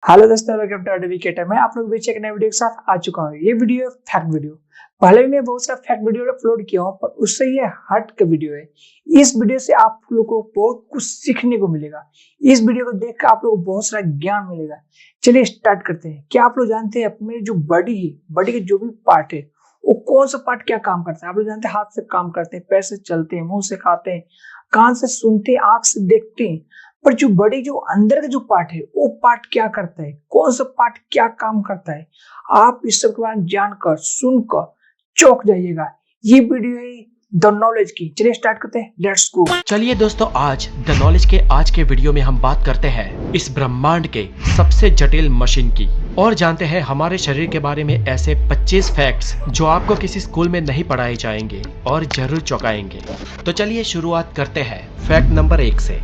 Hello दोस्तों, welcome to educator. मैं आप लोग बीच एक नए वीडियो के साथ आ चुका हूँ। ये वीडियो फैक्ट वीडियो। पहले भी मैं बहुत सारा फैक्ट वीडियो अपलोड किया हूँ, पर उससे ये हट के वीडियो है। इस वीडियो से आप लोगों को बहुत कुछ सीखने को मिलेगा। इस वीडियो को देख कर आप लोगों को बहुत सारा ज्ञान मिलेगा। चलिए स्टार्ट करते हैं। क्या आप लोग जानते हैं अपने जो बॉडी है, बॉडी के जो भी पार्ट है, वो कौन सा पार्ट क्या काम करता है? आप लोग जानते हैं हाथ से काम करते हैं, पैर से चलते हैं, मुंह से खाते हैं, कान से सुनते हैं, आंख से देखते हैं। पर जो बॉडी जो अंदर का जो पार्ट है, वो पार्ट क्या करता है, कौन सा पार्ट क्या काम करता है, आप इस सब के बारे में जानकर सुनकर चौंक जाइएगा। ये वीडियो है द नॉलेज की। चलिए स्टार्ट करते हैं, लेट्स गो। चलिए दोस्तों, आज द नॉलेज के आज के वीडियो में हम बात करते हैं इस ब्रह्मांड के सबसे जटिल मशीन की और जानते हैं हमारे शरीर के बारे में ऐसे 25 फैक्ट्स जो आपको किसी स्कूल में नहीं पढ़ाए जाएंगे और जरूर चौंकाएंगे। तो चलिए शुरुआत करते हैं फैक्ट नंबर 1 से।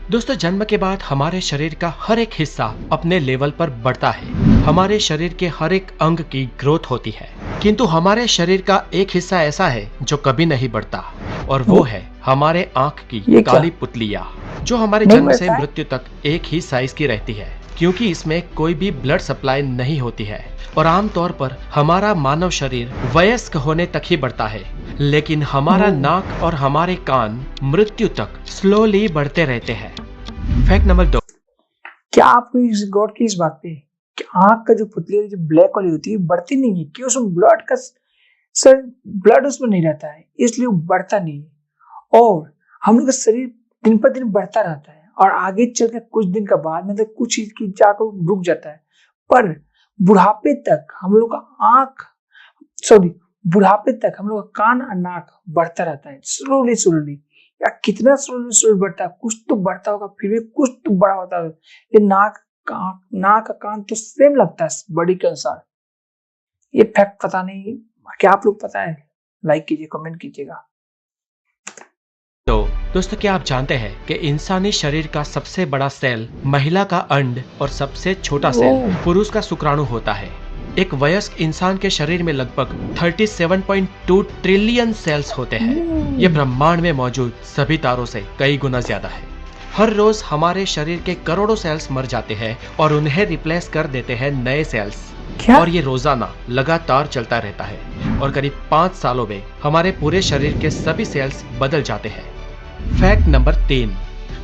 दोस्तों, जन्म के बाद हमारे शरीर का हर एक हिस्सा अपने लेवल पर बढ़ता है। हमारे शरीर के हर एक अंग की ग्रोथ होती है, किंतु हमारे शरीर का एक हिस्सा ऐसा है जो कभी नहीं बढ़ता और वो है हमारे आंख की काली पुतलियाँ, जो हमारे जन्म से मृत्यु तक एक ही साइज की रहती है, क्योंकि इसमें कोई भी ब्लड सप्लाई नहीं होती है और आमतौर पर हमारा मानव शरीर वयस्क होने तक ही बढ़ता है, लेकिन हमारा नाक और हमारे कान मृत्यु तक स्लोली बढ़ते रहते हैं। Fact number 2। क्या आपको इस गौर की इस बात पे कि आंख का जो पुतली जो ब्लैक वाली होती है बढ़ती नहीं है? क्यों? उसमें ब्लड का सर ब्लड उसमें नहीं रहता है, इसलिए वो बढ़ता नहीं है। और हम लोग का शरीर दिन पर दिन बढ़ता रहता है और आगे चल के कुछ दिन के बाद मतलब कुछ चीज की जाकर रुक जाता है। पर बुढ़ापे तक हम लोग का बुढ़ापे तक हम लोग का कान और नाक बढ़ता रहता है, स्लोली स्लोली। या कितना स्लोली स्लोली बढ़ता है? कुछ तो बढ़ता होगा, फिर भी कुछ तो बड़ा होता है। ये नाक का कान तो सेम लगता है बॉडी के अनुसार। ये फैक्ट पता नहीं, क्या आप लोग पता है? लाइक कीजिए, कमेंट कीजिएगा। तो दोस्तों, क्या आप जानते हैं कि इंसानी शरीर का सबसे बड़ा सेल महिला का अंड और सबसे छोटा सेल पुरुष का शुक्राणु होता है। एक वयस्क इंसान के शरीर में लगभग 37.2 ट्रिलियन सेल्स होते हैं। ये ब्रह्मांड में मौजूद सभी तारों से कई गुना ज्यादा है। हर रोज हमारे शरीर के करोड़ों सेल्स मर जाते हैं और उन्हें रिप्लेस कर देते हैं नए सेल्स। और ये रोजाना लगातार चलता रहता है और करीब 5 सालों में हमारे पूरे शरीर के सभी सेल्स बदल जाते हैं। Fact number 3।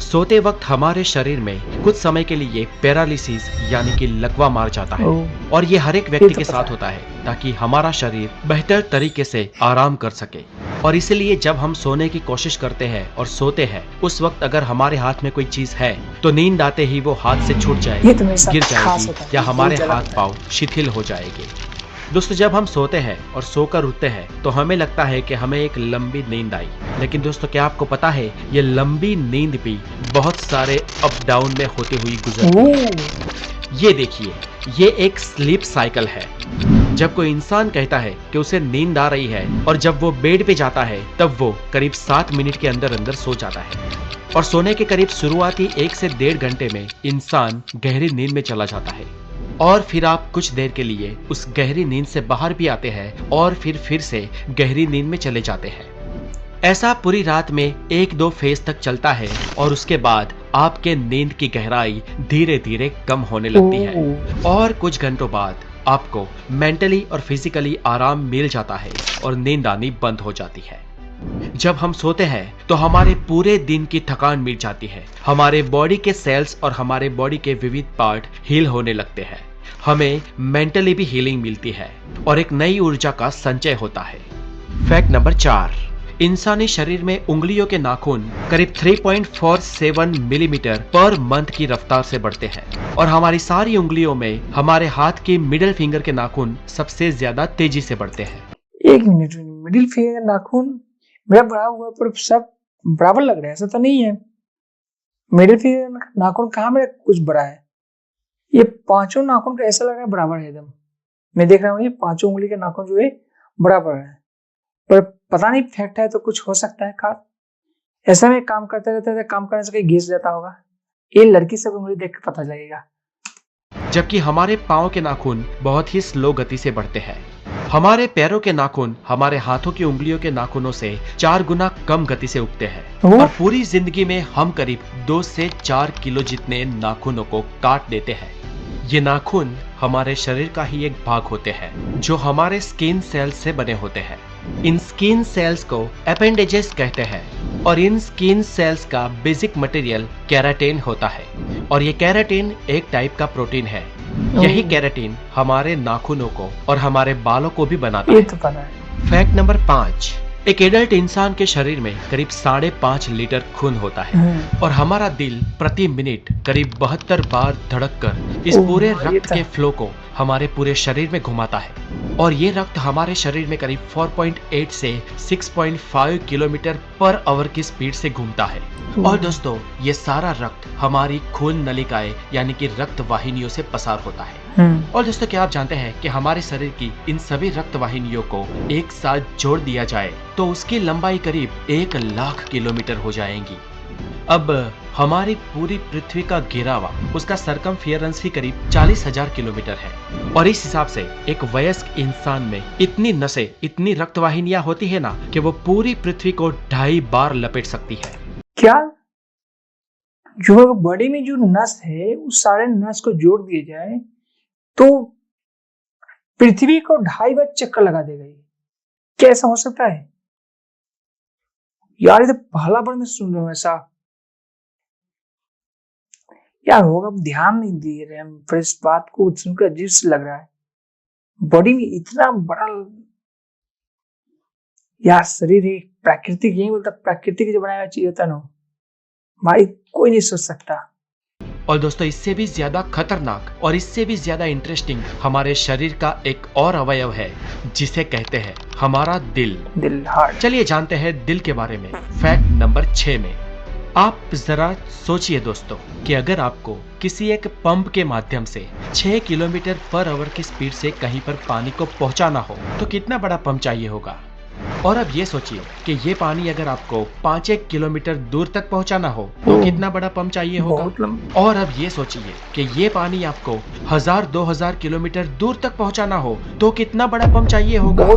सोते वक्त हमारे शरीर में कुछ समय के लिए पैरालिसिस यानी कि लकवा मार जाता है और ये हर एक व्यक्ति के साथ होता है ताकि हमारा शरीर बेहतर तरीके से आराम कर सके। और इसलिए जब हम सोने की कोशिश करते हैं और सोते हैं, उस वक्त अगर हमारे हाथ में कोई चीज है तो नींद आते ही वो हाथ से छूट जाएगी, गिर जाएगी या हमारे हाथ पांव शिथिल हो जाएंगे। दोस्तों, जब हम सोते हैं और सोकर उठते हैं तो हमें लगता है कि हमें एक लंबी नींद आई, लेकिन दोस्तों क्या आपको पता है ये लंबी नींद भी बहुत सारे अप डाउन में होती हुई गुजरती है। ये देखिए, ये एक स्लीप साइकिल है। जब कोई इंसान कहता है कि उसे नींद आ रही है और जब वो बेड पे जाता है तब वो करीब 7 मिनट के अंदर अंदर सो जाता है और सोने के करीब शुरुआती 1 से 1.5 घंटे में इंसान गहरी नींद में चला जाता है और फिर आप कुछ देर के लिए उस गहरी नींद से बाहर भी आते हैं और फिर से गहरी नींद में चले जाते हैं। ऐसा पूरी रात में 1-2 फेज तक चलता है और उसके बाद आपके नींद की गहराई धीरे धीरे कम होने लगती है और कुछ घंटों बाद आपको मेंटली और फिजिकली आराम मिल जाता है और नींद आनी बंद हो जाती है। जब हम सोते हैं तो हमारे पूरे दिन की थकान मिट जाती है, हमारे बॉडी के सेल्स और हमारे बॉडी के विविध पार्ट हील होने लगते हैं, हमें मेंटली भी हीलिंग मिलती है और एक नई ऊर्जा का संचय होता है। Fact number 4। इंसानी शरीर में उंगलियों के नाखून करीब 3.47 मिलीमीटर पर मंथ की रफ्तार से बढ़ते हैं और हमारी सारी उंगलियों में हमारे हाथ की मिडिल फिंगर के नाखून सबसे ज्यादा तेजी से बढ़ते हैं। एक मिनट, मिडिल फिंगर नाखून मेरा बड़ा हुआ पर सब बराबर लग रहा है, ऐसा तो नहीं है? मिडिल फिंगर नाखून कहाँ मेरा कुछ बड़ा है? ये पांचों नाखून का ऐसा लग रहा है बराबर है एकदम। मैं देख रहा हूँ ये पांचों उंगली के नाखून जो है बराबर है, पर पता नहीं फैक्ट है तो कुछ हो सकता है खास। ऐसा में काम करते रहते थे, काम करने से कहीं घिस जाता होगा। ये लड़की सब उंगली देख के पता लगेगा। जबकि हमारे पाँव के नाखून बहुत ही स्लो गति से बढ़ते हैं। हमारे पैरों के नाखून हमारे हाथों की उंगलियों के नाखूनों से 4 गुना कम गति से उगते हैं और पूरी जिंदगी में हम करीब 2 से 4 किलो जितने नाखूनों को काट देते हैं। ये नाखून हमारे शरीर का ही एक भाग होते हैं जो हमारे स्किन सेल्स से बने होते हैं। इन स्किन सेल्स को एपेंडेजेस कहते हैं और इन स्किन सेल्स का बेसिक मटेरियल केराटिन होता है और ये केराटिन एक टाइप का प्रोटीन है। यही केराटिन हमारे नाखूनों को और हमारे बालों को भी बनाता ये है। तो पता है। फैक्ट नंबर 5, एक एडल्ट इंसान के शरीर में करीब 5.5 लीटर खून होता है और हमारा दिल प्रति मिनट करीब 72 बार धड़ककर इस पूरे रक्त के फ्लो को हमारे पूरे शरीर में घुमाता है और ये रक्त हमारे शरीर में करीब 4.8 से 6.5 किलोमीटर पर आवर की स्पीड से घूमता है। और दोस्तों, ये सारा रक्त हमारी खून नलिकाएं यानी कि रक्त वाहिनियों से पसार होता है। और दोस्तों, क्या आप जानते हैं कि हमारे शरीर की इन सभी रक्त वाहिनियों को एक साथ जोड़ दिया जाए तो उसकी लंबाई करीब 1 लाख किलोमीटर हो जाएगी। अब हमारी पूरी पृथ्वी का घेरावा, उसका सरकमफियरेंस ही करीब 40,000 किलोमीटर है और इस हिसाब से एक वयस्क इंसान में इतनी नसें, इतनी रक्त वाहिनियां होती है ना कि वो पूरी पृथ्वी को 2.5 बार लपेट सकती है। क्या जो बॉडी में जो नस है उस सारे नस को जोड़ दिए जाए तो पृथ्वी को 2.5 बार चक्कर लगा देगा? ये क्या ऐसा हो सकता है यार? ये तो पहला बार मैं सुन रहा हूँ ऐसा। यार होगा, ध्यान नहीं दे रहे हम, पर इस बात को सुनकर अजीब से लग रहा है। बॉडी में इतना बड़ा यार शरीर है, प्राकृतिक, यही बोलता प्राकृतिक जो बनाया चीज होता ना भाई, कोई नहीं सोच सकता। और दोस्तों, इससे भी ज्यादा खतरनाक और इससे भी ज्यादा इंटरेस्टिंग हमारे शरीर का एक और अवयव है जिसे कहते हैं हमारा दिल, हार्ट। चलिए जानते हैं दिल के बारे में। फैक्ट नंबर 6 में आप जरा सोचिए दोस्तों कि अगर आपको किसी एक पंप के माध्यम से 6 किलोमीटर पर आवर की स्पीड से कहीं पर पानी को पहुंचाना हो तो कितना बड़ा पंप चाहिए होगा। और अब ये सोचिए कि ये पानी अगर आपको 5 किलोमीटर दूर तक पहुंचाना हो तो कितना बड़ा पंप चाहिए होगा। और अब ये सोचिए कि ये पानी आपको 1000-2000 किलोमीटर दूर तक पहुंचाना हो तो कितना बड़ा पंप चाहिए होगा।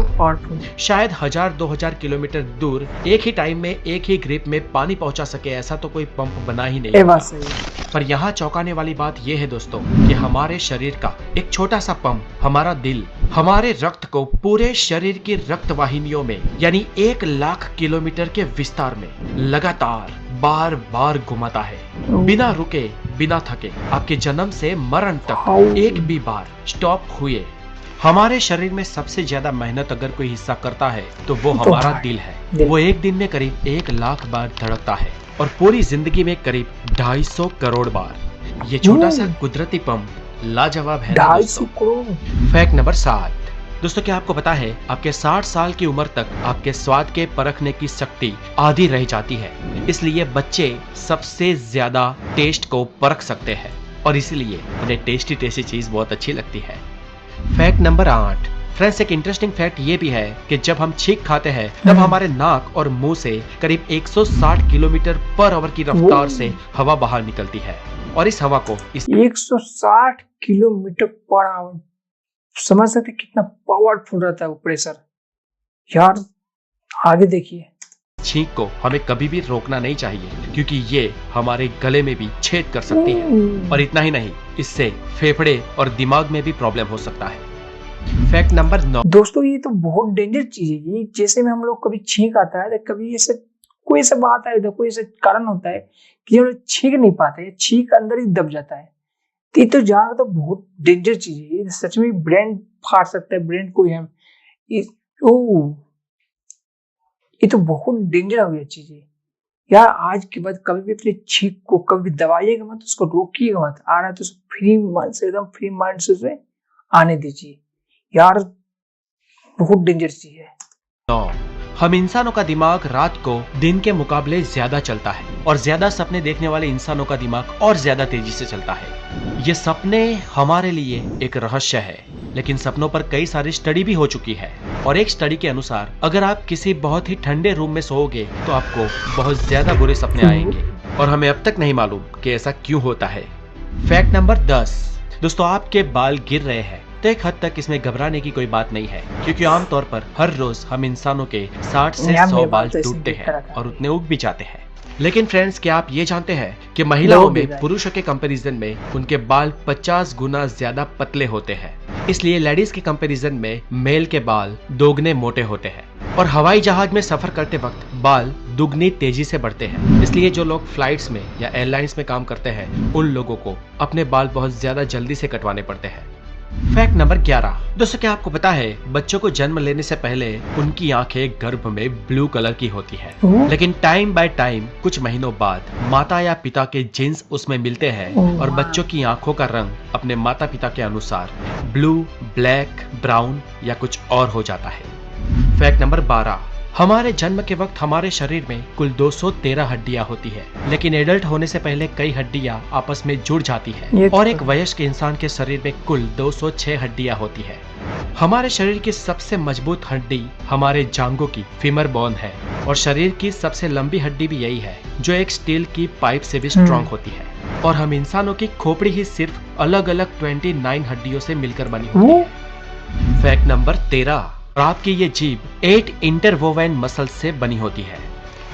शायद 1000-2000 किलोमीटर दूर एक ही टाइम में एक ही ग्रिप में पानी पहुंचा सके ऐसा तो कोई पंप बना ही नहीं होगा। पर यहाँ चौंकाने वाली बात यह है दोस्तों कि हमारे शरीर का एक छोटा सा पंप, हमारा दिल, हमारे रक्त को पूरे शरीर की रक्त वाहिनियों में यानी 1 लाख किलोमीटर के विस्तार में लगातार बार बार घुमाता है, बिना रुके, बिना थके, आपके जन्म से मरण तक एक भी बार स्टॉप हुए। हमारे शरीर में सबसे ज्यादा मेहनत अगर कोई हिस्सा करता है तो वो हमारा दिल है। वो एक दिन में करीब 1 लाख बार धड़कता है और पूरी जिंदगी में करीब 250 करोड़ बार। ये छोटा सा कुदरती पंप लाजवाब है। 250 करोड़। फैक्ट नंबर 7, दोस्तों, क्या आपको पता है आपके 60 साल की उम्र तक आपके स्वाद के परखने की शक्ति आधी रह जाती है, इसलिए बच्चे सबसे ज्यादा टेस्ट को परख सकते हैं और इसीलिए उन्हें टेस्टी टेस्टी चीज बहुत अच्छी लगती है। फैक्ट नंबर 8, फ्रेंड्स, एक इंटरेस्टिंग फैक्ट ये भी है कि जब हम छींक खाते हैं तब हमारे नाक और मुंह से करीब 160 किलोमीटर पर आवर की रफ्तार से हवा बाहर निकलती है और इस हवा को 160 किलोमीटर पर आवर, समझ सकते कितना पावरफुल रहता है वो प्रेशर। यार आगे देखिए। छींक को हमें कभी भी रोकना नहीं चाहिए क्योंकि ये हमारे गले में भी छेद कर सकती है और इतना ही नहीं, इससे फेफड़े और दिमाग में भी प्रॉब्लम हो सकता है। फैक्ट नंबर 9, दोस्तों, ये तो बहुत डेंजर चीज है ये। जैसे में हम लोग कभी छींक आता है तो कभी ऐसे कोई ऐसा बात है, कोई ऐसा कारण होता है कि हम लोग छींक नहीं पाते, छींक अंदर ही दब जाता है। ये तो जान तो बहुत डेंजर चीज है ये, सच में ब्रेन फाड़ सकता है, ब्रेन को हम ये तो बहुत डेंजर हो गया चीज है यार। आज के बाद कभी भी अपनी छींक को कभी दबाइएगा मत, उसको रोकिएगा मत। आ रहा है तो फ्री माइंड से, एकदम फ्री माइंड से उसे आने दीजिए यार, बहुत डेंजर चीज है। हम इंसानों का दिमाग रात को दिन के मुकाबले ज्यादा चलता है और ज्यादा सपने देखने वाले इंसानों का दिमाग और ज्यादा तेजी से चलता है। ये सपने हमारे लिए एक रहस्य है, लेकिन सपनों पर कई सारी स्टडी भी हो चुकी है और एक स्टडी के अनुसार अगर आप किसी बहुत ही ठंडे रूम में सोओगे तो आपको बहुत ज्यादा बुरे सपने आएंगे और हमें अब तक नहीं मालूम कि ऐसा क्यों होता है। फैक्ट नंबर 10, दोस्तों, आपके बाल गिर रहे हैं तो एक हद तक इसमें घबराने की कोई बात नहीं है क्योंकि आमतौर पर हर रोज हम इंसानों के 60 से 100 बाल टूटते हैं और उतने उग भी जाते हैं। लेकिन फ्रेंड्स, क्या आप ये जानते हैं कि महिलाओं बहुत में देगा है। पुरुषों के कंपैरिजन में उनके बाल 50 गुना ज्यादा पतले होते हैं। इसलिए लेडीज के कंपैरिजन में मेल के बाल दोगुने मोटे होते हैं और हवाई जहाज में सफर करते वक्त बाल दुगनी तेजी से बढ़ते हैं। इसलिए जो लोग फ्लाइट्स में या एयरलाइंस में काम करते हैं उन लोगों को अपने बाल बहुत ज्यादा जल्दी से कटवाने पड़ते हैं। Fact number 11। दोस्तों, क्या आपको पता है बच्चों को जन्म लेने से पहले उनकी आंखें गर्भ में ब्लू कलर की होती है, लेकिन टाइम बाय टाइम कुछ महीनों बाद माता या पिता के जीन्स उसमें मिलते हैं और बच्चों की आंखों का रंग अपने माता पिता के अनुसार ब्लू, ब्लैक, ब्राउन या कुछ और हो जाता है। Fact number 12। हमारे जन्म के वक्त हमारे शरीर में कुल 213 हड्डियां होती है, लेकिन एडल्ट होने से पहले कई हड्डियां आपस में जुड़ जाती है और एक वयस्क इंसान के शरीर में कुल 206 हड्डियां होती है। हमारे शरीर की सबसे मजबूत हड्डी हमारे जांघों की फीमर बोन है और शरीर की सबसे लंबी हड्डी भी यही है, जो एक स्टील की पाइप से भी स्ट्रॉन्ग होती है। और हम इंसानों की खोपड़ी ही सिर्फ अलग अलग 29 हड्डियों से मिलकर बनी होती है। Fact number 13। आपकी ये जीभ 8 इंटरवोवेन मसल से बनी होती है।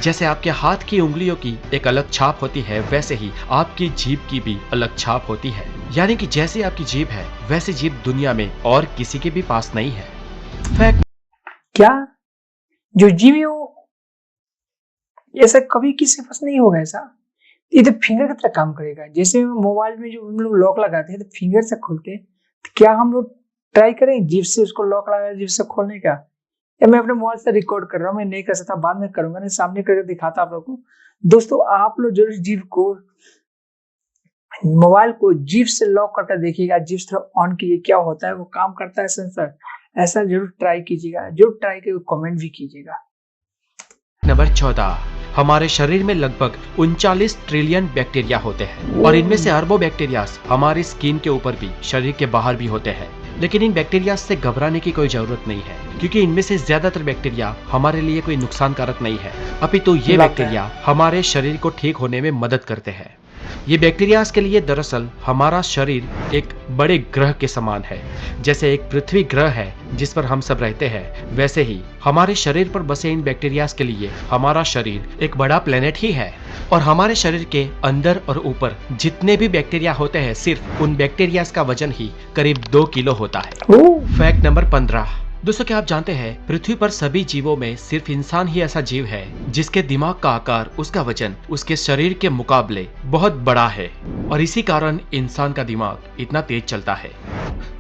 जैसे आपके हाथ की उंगलियों की एक अलग छाप होती है, वैसे ही आपकी जीभ की भी अलग छाप होती है। यानी कि जैसी आपकी जीभ है वैसी जीभ दुनिया में और किसी के भी पास नहीं है। फैक्ट क्या जो जीव है वो ऐसा कभी किसी के पास नहीं होगा ऐसा? ये तो फिंगर की तरह काम करेगा। जैसे मोबाइल में जो हम लोग लॉक लगाते हैं तो फिंगर से खोलते हैं, तो क्या हम लोग ट्राई करें जीभ से उसको लॉक लगा जीभ से खोलने का? या मैं अपने मोबाइल से रिकॉर्ड कर रहा हूँ, मैं नहीं कर सकता, बाद में करूंगा, नहीं सामने करके दिखाता आप लोग को। दोस्तों, आप लोग जरूर जीभ को, मोबाइल को जीभ से लॉक करके देखिएगा, जीभ से ऑन कीजिए, क्या होता है, वो काम करता है सेंसर। ऐसा जरूर ट्राई कीजिएगा, जरूर ट्राई करके कमेंट भी कीजिएगा। नंबर 14। हमारे शरीर में लगभग 39 ट्रिलियन बैक्टीरिया होते हैं और इनमें से अरबों बैक्टीरिया हमारी स्किन के ऊपर भी, शरीर के बाहर भी होते हैं। लेकिन इन बैक्टीरिया से घबराने की कोई जरूरत नहीं है, क्योंकि इनमें से ज्यादातर बैक्टीरिया हमारे लिए कोई नुकसानकारक नहीं है, अपितु ये बैक्टीरिया हमारे शरीर को ठीक होने में मदद करते हैं। ये बैक्टीरिया के लिए दरअसल हमारा शरीर एक बड़े ग्रह के समान है। जैसे एक पृथ्वी ग्रह है जिस पर हम सब रहते हैं, वैसे ही हमारे शरीर पर बसे इन बैक्टीरिया के लिए हमारा शरीर एक बड़ा प्लेनेट ही है। और हमारे शरीर के अंदर और ऊपर जितने भी बैक्टीरिया होते हैं, सिर्फ उन बैक्टीरिया का वजन ही करीब 2 किलो होता है। Fact number 15। दोस्तों, क्या आप जानते हैं पृथ्वी पर सभी जीवों में सिर्फ इंसान ही ऐसा जीव है जिसके दिमाग का आकार, उसका वजन उसके शरीर के मुकाबले बहुत बड़ा है और इसी कारण इंसान का दिमाग इतना तेज चलता है।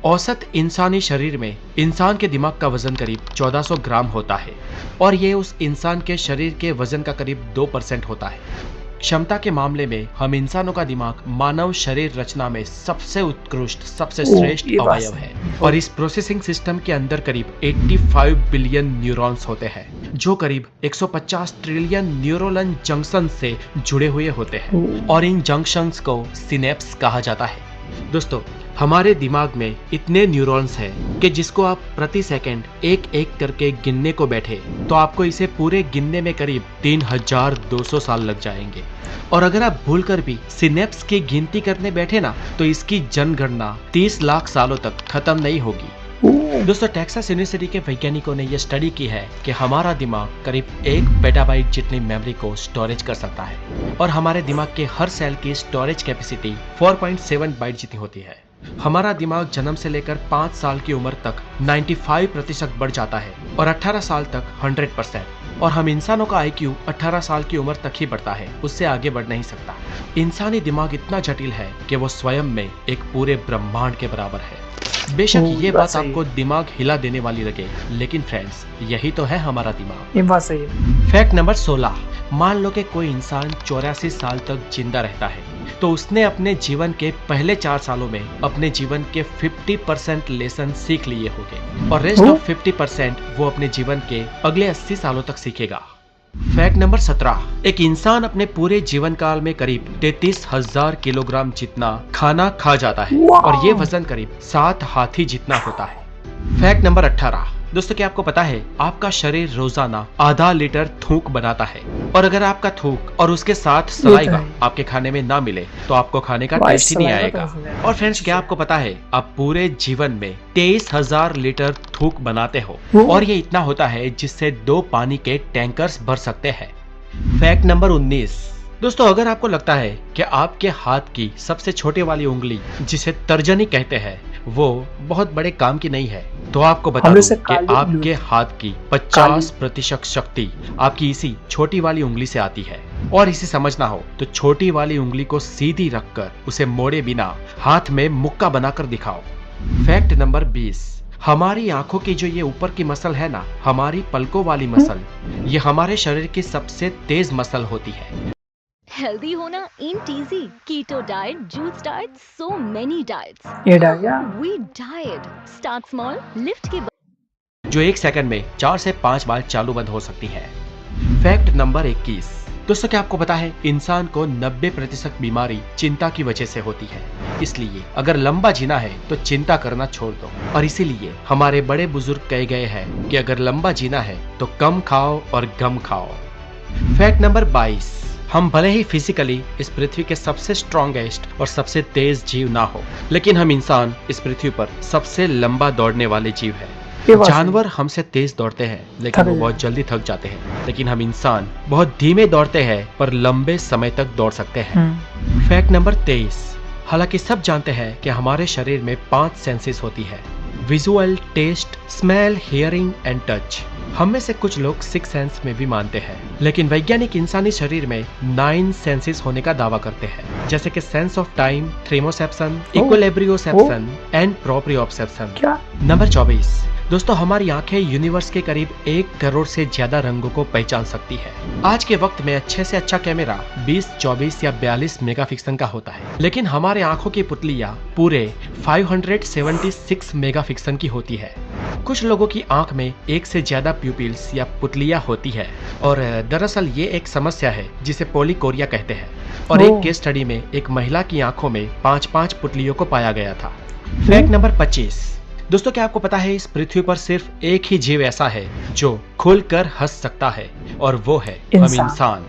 औसत इंसानी शरीर में इंसान के दिमाग का वजन करीब 1400 ग्राम होता है और ये उस इंसान के शरीर के वजन का करीब 2% होता है। क्षमता के मामले में हम इंसानों का दिमाग मानव शरीर रचना में सबसे उत्कृष्ट, सबसे श्रेष्ठ अवयव है और इस प्रोसेसिंग सिस्टम के अंदर करीब 85 बिलियन न्यूरॉन्स होते हैं, जो करीब 150 ट्रिलियन न्यूरोनल जंक्शन से जुड़े हुए होते हैं और इन जंक्शंस को सिनेप्स कहा जाता है। दोस्तों, हमारे दिमाग में इतने न्यूरॉन्स हैं कि जिसको आप प्रति सेकंड एक एक करके गिनने को बैठे तो आपको इसे पूरे गिनने में करीब 3200 साल लग जाएंगे। और अगर आप भूलकर भी सिनेप्स की गिनती करने बैठे ना, तो इसकी जनगणना 30 लाख सालों तक खत्म नहीं होगी। दोस्तों, टेक्सास यूनिवर्सिटी के वैज्ञानिकों ने यह स्टडी की है कि हमारा दिमाग करीब 1 पेटाबाइट जितनी मेमोरी को स्टोरेज कर सकता है और हमारे दिमाग के हर सेल की स्टोरेज कैपेसिटी 4.7 बाइट जितनी होती है। हमारा दिमाग जन्म से लेकर 5 साल की उम्र तक 95% बढ़ जाता है और 18 साल तक 100%। और हम इंसानों का IQ 18 साल की उम्र तक ही बढ़ता है, उससे आगे बढ़ नहीं सकता। इंसानी दिमाग इतना जटिल है कि वो स्वयं में एक पूरे ब्रह्मांड के बराबर है। बेशक ये बात आपको दिमाग हिला देने वाली लगे, लेकिन फ्रेंड्स, यही तो है हमारा दिमाग। ये बात सही है। Fact number 16। मान लो कि कोई इंसान 84 साल तक जिंदा रहता है, तो उसने अपने जीवन के पहले 4 सालों में अपने जीवन के 50% लेसन सीख लिए होंगे और रेस्ट ऑफ 50% वो अपने जीवन के अगले 80 सालों तक सीखेगा। Fact number 17। एक इंसान अपने पूरे जीवन काल में करीब 33,000 किलोग्राम जितना खाना खा जाता है और ये वजन करीब 7 हाथी जितना होता है। Fact number 18। दोस्तों, क्या आपको पता है आपका शरीर रोजाना आधा लीटर थूक बनाता है और अगर आपका थूक और उसके साथ सलाइवा आपके खाने में ना मिले तो आपको खाने का टेस्ट ही नहीं आएगा। और फ्रेंड्स, क्या आपको पता है आप पूरे जीवन में 23,000 लीटर थूक बनाते हो और ये इतना होता है जिससे 2 पानी के टैंकर्स भर सकते हैं। Fact number 19। दोस्तों अगर आपको लगता है कि आपके हाथ की सबसे छोटे वाली उंगली जिसे तर्जनी कहते हैं वो बहुत बड़े काम की नहीं है, तो आपको बता हम दूं लोग से कि काली आपके उंगली हाथ की 50% शक्ति आपकी इसी छोटी वाली उंगली से आती है। और इसे समझना हो तो छोटी वाली उंगली को सीधी रखकर उसे मोड़े बिना हाथ में मुक्का बनाकर दिखाओ। Fact number 20। हमारी आंखों की जो ये ऊपर की मसल है ना, हमारी पलकों वाली मसल, ये हमारे शरीर की सबसे तेज मसल होती है। हेल्दी होना ain't easy. Keto diet, juice diet, so many diets. ये dia We diet. Start small, lift के जो 1 सेकंड में 4 से 5 बार चालू बंद हो सकती है। Fact number 21। दोस्तों क्या आपको पता है इंसान को 90% बीमारी चिंता की वजह से होती है। इसलिए अगर लंबा जीना है तो चिंता करना छोड़ दो। और इसीलिए हमारे बड़े बुजुर्ग कह गए हैं कि अगर लंबा जीना है तो कम खाओ और गम खाओ। Fact number 22। हम भले ही फिजिकली इस पृथ्वी के सबसे स्ट्रॉन्गेस्ट और सबसे तेज जीव ना हो, लेकिन हम इंसान इस पृथ्वी पर सबसे लंबा दौड़ने वाले जीव हैं। ये बात सही है। जानवर हमसे तेज दौड़ते हैं लेकिन थक वो बहुत जाते जल्दी थक जाते हैं, लेकिन हम इंसान बहुत धीमे दौड़ते हैं पर लंबे समय तक दौड़ सकते हैं। Fact number 23। हालांकि सब जानते हैं कि हमारे शरीर में 5 सेंसेस होती है: visual, taste, smell, hearing and touch. हम में से कुछ लोग 6 सेंस में भी मानते हैं, लेकिन वैज्ञानिक इंसानी शरीर में 9 सेंसेस होने का दावा करते हैं, जैसे कि sense of time, thermoception, equilibrioception and proprioception. क्या नंबर 24। दोस्तों हमारी आंखें यूनिवर्स के करीब 1 करोड़ से ज्यादा रंगों को पहचान सकती है। आज के वक्त में अच्छे से अच्छा कैमरा 20, 24 या 42 मेगापिक्सल का होता है, लेकिन हमारे आंखों की पुतलियां पूरे 576 मेगापिक्सल की होती है। कुछ लोगों की आंख में एक से ज्यादा प्यूपिल्स या पुतलियां होती है, और दरअसल ये एक समस्या है जिसे पॉलीकोरिया कहते हैं। और एक ओह। केस स्टडी में एक महिला की आंखों में 5-5 पुतलियों को पाया गया था। Fact number 25। दोस्तों क्या आपको पता है इस पृथ्वी पर सिर्फ एक ही जीव ऐसा है जो खुलकर हंस सकता है, और वो है हम इंसान।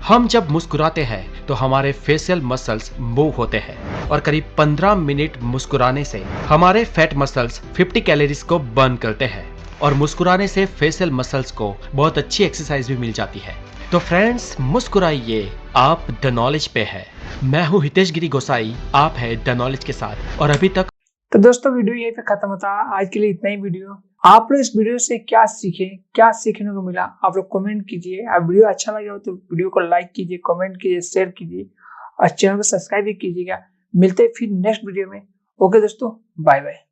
हम जब मुस्कुराते हैं तो हमारे फेशियल मसल्स मूव होते हैं, और करीब 15 मिनट मुस्कुराने से हमारे फैट मसल्स 50 कैलोरीज को बर्न करते हैं। और मुस्कुराने से फेशियल मसल्स को बहुत अच्छी एक्सरसाइज भी मिल जाती है। तो फ्रेंड्स मुस्कुराइए, आप द नॉलेज पे है। मैं हूँ हितेश गिरी गोसाई, आप है द नॉलेज के साथ। और अभी तक तो दोस्तों वीडियो यहीं पे खत्म होता है। आज के लिए इतना ही वीडियो। आप लोग इस वीडियो से क्या सीखे, क्या सीखने को मिला, आप लोग कमेंट कीजिए। आप वीडियो अच्छा लगा हो तो वीडियो को लाइक कीजिए, कमेंट कीजिए, शेयर कीजिए और चैनल को सब्सक्राइब भी कीजिएगा। मिलते हैं फिर नेक्स्ट वीडियो में। ओके दोस्तों, बाय बाय।